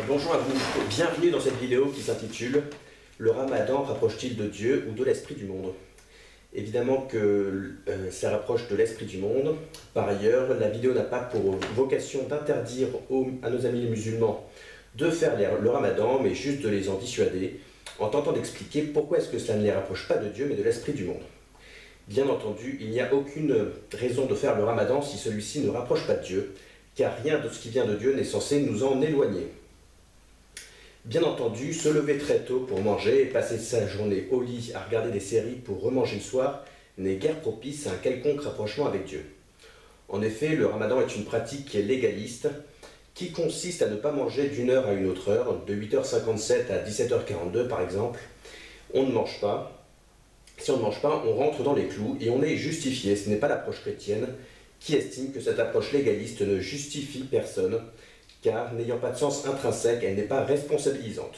Bonjour à vous, bienvenue dans cette vidéo qui s'intitule « Le Ramadan rapproche-t-il de Dieu ou de l'esprit du monde ?» Évidemment que ça rapproche de l'esprit du monde. Par ailleurs, la vidéo n'a pas pour vocation d'interdire à nos amis les musulmans de faire le Ramadan, mais juste de les en dissuader, en tentant d'expliquer pourquoi est-ce que cela ne les rapproche pas de Dieu, mais de l'esprit du monde. Bien entendu, il n'y a aucune raison de faire le Ramadan si celui-ci ne rapproche pas de Dieu, car rien de ce qui vient de Dieu n'est censé nous en éloigner. Bien entendu, se lever très tôt pour manger et passer sa journée au lit à regarder des séries pour remanger le soir n'est guère propice à un quelconque rapprochement avec Dieu. En effet, le Ramadan est une pratique qui est légaliste, qui consiste à ne pas manger d'une heure à une autre heure, de 8h57 à 17h42 par exemple. On ne mange pas. Si on ne mange pas, on rentre dans les clous et on est justifié. Ce n'est pas l'approche chrétienne qui estime que cette approche légaliste ne justifie personne, car n'ayant pas de sens intrinsèque, elle n'est pas responsabilisante.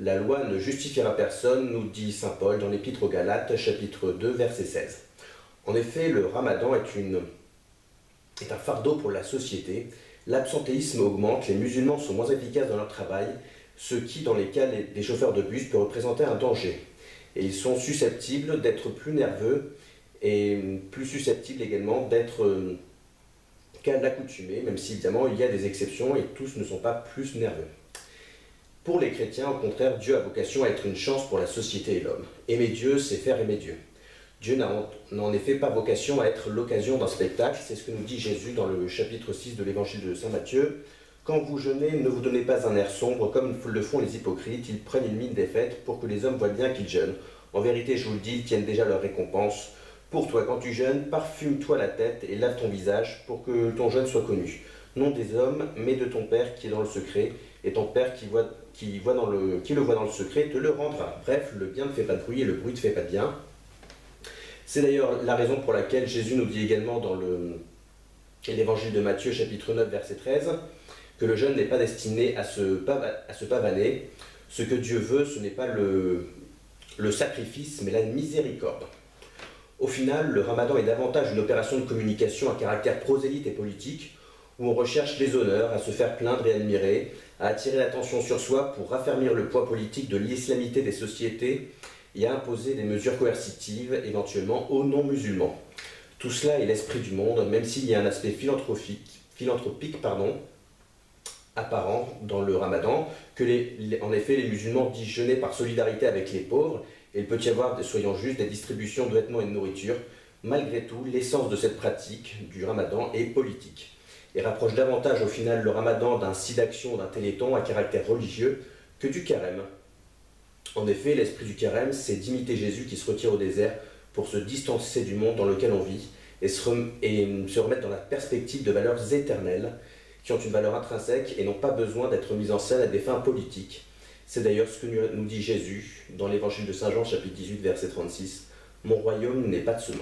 La loi ne justifiera personne, nous dit saint Paul dans l'Épître aux Galates, chapitre 2, verset 16. En effet, le Ramadan est un fardeau pour la société. L'absentéisme augmente, les musulmans sont moins efficaces dans leur travail, ce qui, dans les cas des chauffeurs de bus, peut représenter un danger. Et ils sont susceptibles d'être plus nerveux et plus susceptibles également d'être qu'à l'accoutumée, même si évidemment il y a des exceptions et tous ne sont pas plus nerveux. Pour les chrétiens, au contraire, Dieu a vocation à être une chance pour la société et l'homme. Aimer Dieu, c'est faire aimer Dieu. Dieu n'a en effet pas vocation à être l'occasion d'un spectacle, c'est ce que nous dit Jésus dans le chapitre 6 de l'évangile de saint Matthieu. Quand vous jeûnez, ne vous donnez pas un air sombre comme le font les hypocrites, ils prennent une mine défaite pour que les hommes voient bien qu'ils jeûnent. En vérité, je vous le dis, ils tiennent déjà leur récompense. Pour toi, quand tu jeûnes, parfume-toi la tête et lave ton visage pour que ton jeûne soit connu. Non des hommes, mais de ton Père qui est dans le secret, et ton Père qui le voit dans le secret te le rendra. Bref, le bien ne fait pas de bruit et le bruit ne fait pas de bien. C'est d'ailleurs la raison pour laquelle Jésus nous dit également dans l'évangile de Matthieu, chapitre 9, verset 13, que le jeûne n'est pas destiné à se pavaner. Ce que Dieu veut, ce n'est pas le sacrifice, mais la miséricorde. Au final, le Ramadan est davantage une opération de communication à caractère prosélyte et politique, où on recherche les honneurs, à se faire plaindre et admirer, à attirer l'attention sur soi pour raffermir le poids politique de l'islamité des sociétés et à imposer des mesures coercitives, éventuellement aux non-musulmans. Tout cela est l'esprit du monde, même s'il y a un aspect philanthropique apparent dans le Ramadan, en effet les musulmans disent jeûner par solidarité avec les pauvres, et il peut y avoir, soyons justes, des distributions de vêtements et de nourriture. Malgré tout, l'essence de cette pratique du Ramadan est politique et rapproche davantage au final le Ramadan d'un site d'action, d'un téléthon à caractère religieux que du carême. En effet, l'esprit du carême, c'est d'imiter Jésus qui se retire au désert pour se distancer du monde dans lequel on vit et se remettre dans la perspective de valeurs éternelles qui ont une valeur intrinsèque et n'ont pas besoin d'être mises en scène à des fins politiques. C'est d'ailleurs ce que nous dit Jésus dans l'évangile de saint Jean, chapitre 18, verset 36. « Mon royaume n'est pas de ce monde. »